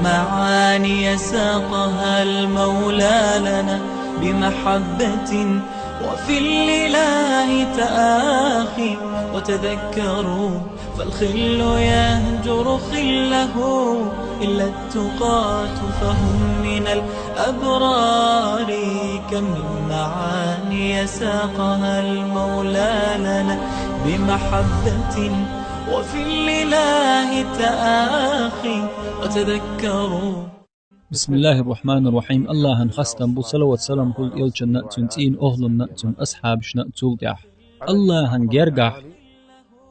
معاني ساقها المولى لنا بمحبة وفي الإله تآخي. وتذكروا فالخل يهجر خله إلا التقاة فهم من الأبرار. كم من معاني ساقها المولى لنا بمحبة وفي الإله تآخي. وتذكروا. بسم الله الرحمن الرحيم. الله هنخستم بصلوات سلام كل يلجن نأتون تين أهل نأتون أصحابش نأتول دح. الله هنجرجح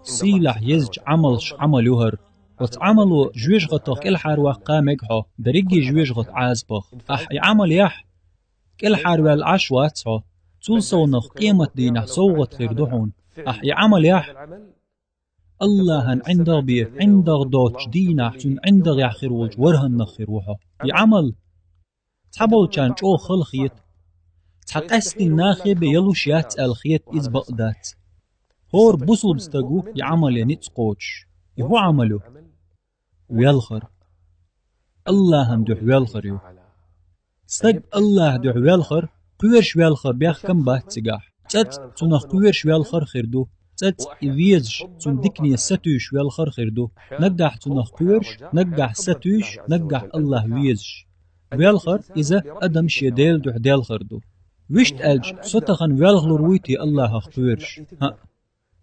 سيلح يزج عملش عمل يهر وتعملوا جويش غطاق كل حروة قامجها درجي جويش غط عازبخ يعمل يح كل حروة العشوة تول صونخ قيمة دينه صوغت خير دحون يعمل يح الله هن عندك بيه عندك دوتش دينه تون عندك يحخر ولج ورهن نخير وها يعمل تحبول كان جو خلخيت تحقست الناخب يلوشيات الخيت إز بقدات هور بوصل بستقو يعمل ينيت قوش يهو عمله ويالخر الله هم دوح ويالخر يو استق الله دوح ويالخر قويرش ويالخر بيخ كم بات سقاح تت تنخ قويرش ويالخر خيردو تت إفيزش تن دكني ستوش ويالخر خيردو نقح تنخ قويرش نقح ستوش نقح الله ويزش ويالخر إذا أدم شيديل دوح ديل خردو ويشت ألج ستخن ويالخلر ويتي الله قويرش ها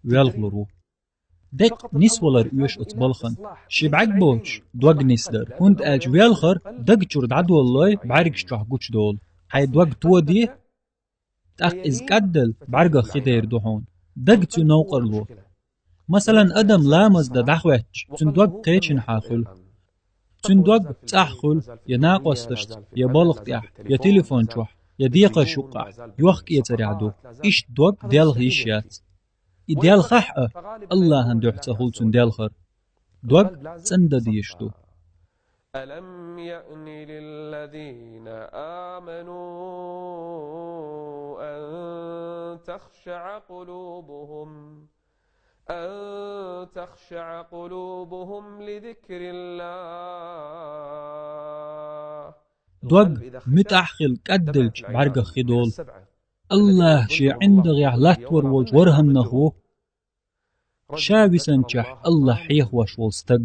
ويالغلرو دك نسولر يوش اتبالخن شبعك بوش دوغ نسدر هند اج ويالخر دك جرد عدو الله بعرق شتوح قوش دول حي دوغ تو دي تاق از قدل بعرق خدير دوحون دك تو نوقر لو مثلا ادم لامز دا دخوش تن دوغ قيچن حاخل تن دوغ تاخل يناقوستشت يبالغ تيح يتليفون چوح يديق شقع يوخك يترعدو ايش دوغ ديالغ يشيات إديال خح الله هندوح تهولتون ديالخر دوغ تسند ديشتو. ألم يأن للذين آمنوا أن تخشع قلوبهم لذكر الله. دوغ متأخل كدلج بعرق خدول الله شي عندك يعلات ورولج ورهنه شاوي سنجح الله حيه وشول استق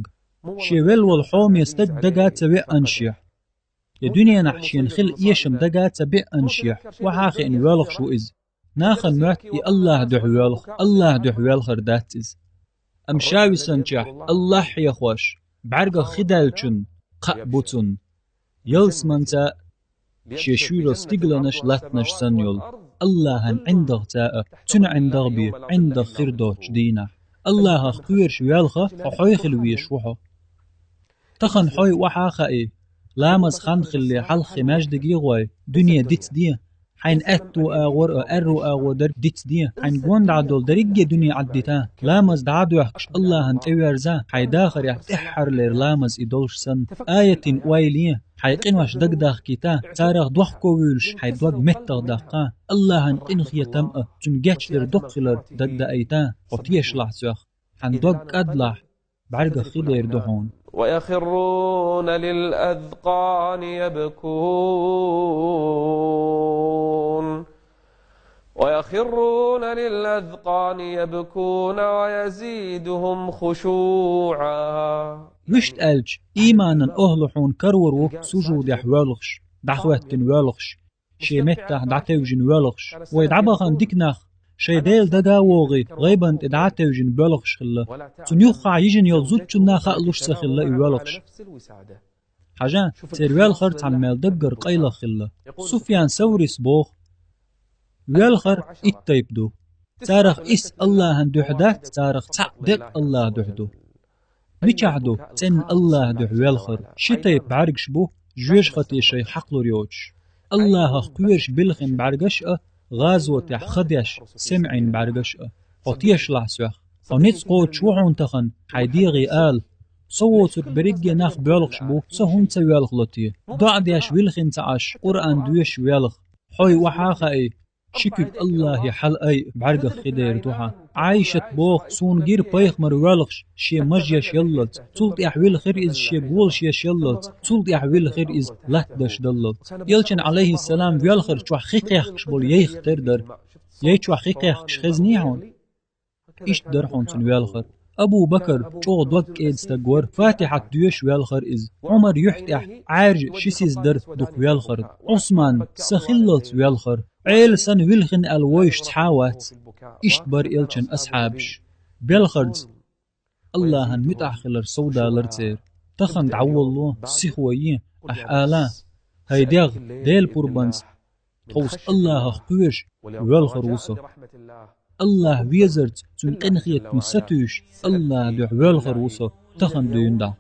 شي ول حوم يستق دقات سبي أنشيح يا دنيا نحشين خل يشم دقات سبي أنشيح وحاخي إن والخ شو إز ناخن معك الله دح والخ الله دح والخ رداتز أم شاوي سنجح الله حيه وش بعرق خدالجن قبوتن يلس منتا شي شورو استقلنش لاتنش سنيول الله هن عندك تاء تن عندك بي عندك خيردو جدينا الله خير شويالخه حوي خلويش وحو تخن حوي وحا خاي لامز خان خلي حلخ ماج دقيقوي دنيا ديت دي حين اتو اغور ارو اغودر ديت دي حين قوند عدول دريجي دنيا عديتا لامز دعادو يحكش الله هن تيويرزا حي داخر يحتحر لير لامز إدولش سن آية ويليه حيقين واش دق داخ كيتا تاريخ دوخ كويلش حي دوغ متغ داقا الله هن قنخ يتمأ تنجاتش لر دقلر دق دا ايتا وطيش لحسوخ حن دوغ قدلح بعرق خيدير دحون ويخرون للأذقان يبكون ويزيدهم خشوعا. وشت ألج إيمانا أهلحون كرورو سجود يحوالغش دعوات والغش شي متح دعتوجن والغش ويدعبغان ديكناخ شي ديل دقاوغي غيبان ادعتوجن والغش خلا تنيوخا يجن يلزوتشنا خألوش سخلا والغش حاجة تيروالخر تعمل دقر قيلة خلا سفيان ثوري سبوخ والخر اتيبدو تارخ إس الله هندوحدات تارخ تعدق الله دوحدو ميشعدو تن الله دح والخر شتيب بعرقش بو جويش خطي شي حقلو ريوش الله قويرش بلخن بعرقش غازو تح خديش سمعين بعرقش قطيش لحسوخ ونيتس قوت شوحون تخن حيديغي قال صوتك بريجي ناخ بيالخش بو سهون تيوالخ لطيه ضع ديش بلخن تعاش قرآن دويش ويالخ حوي وحاخا اي شكل الله يحل اي بعرق خدير دوحا عايشة بوخ سون غير بيخ مروالخش شي مجيش يلت تولت يحويل خير إز شي بولش يلت تولت يحويل خير إز لحدش دلت يلچن عليه السلام ويالخر چوح خيقيخش بول يخ تردر يچوح خيقيخش خزنيحون إيش درحون سن ويالخر أبو بكر چو دوك إدستغور فاتحة دوش ويالخر إز عمر يحتح عارج شسيز در دوك ويالخر عثمان سخلت ويالخر عيل سن ويلخن الويش تحاوات إيش بر إلچن أصحابش بيالخرز الله هن متأخلر سودا لرتير تخن دعوالله سيخويين أحالا هيديغ ديل بوربانس توس الله قوش ويالخر وصو الله ويزرت تون قنخيت من ستوش الله دعوال خروصه تخن ديوندا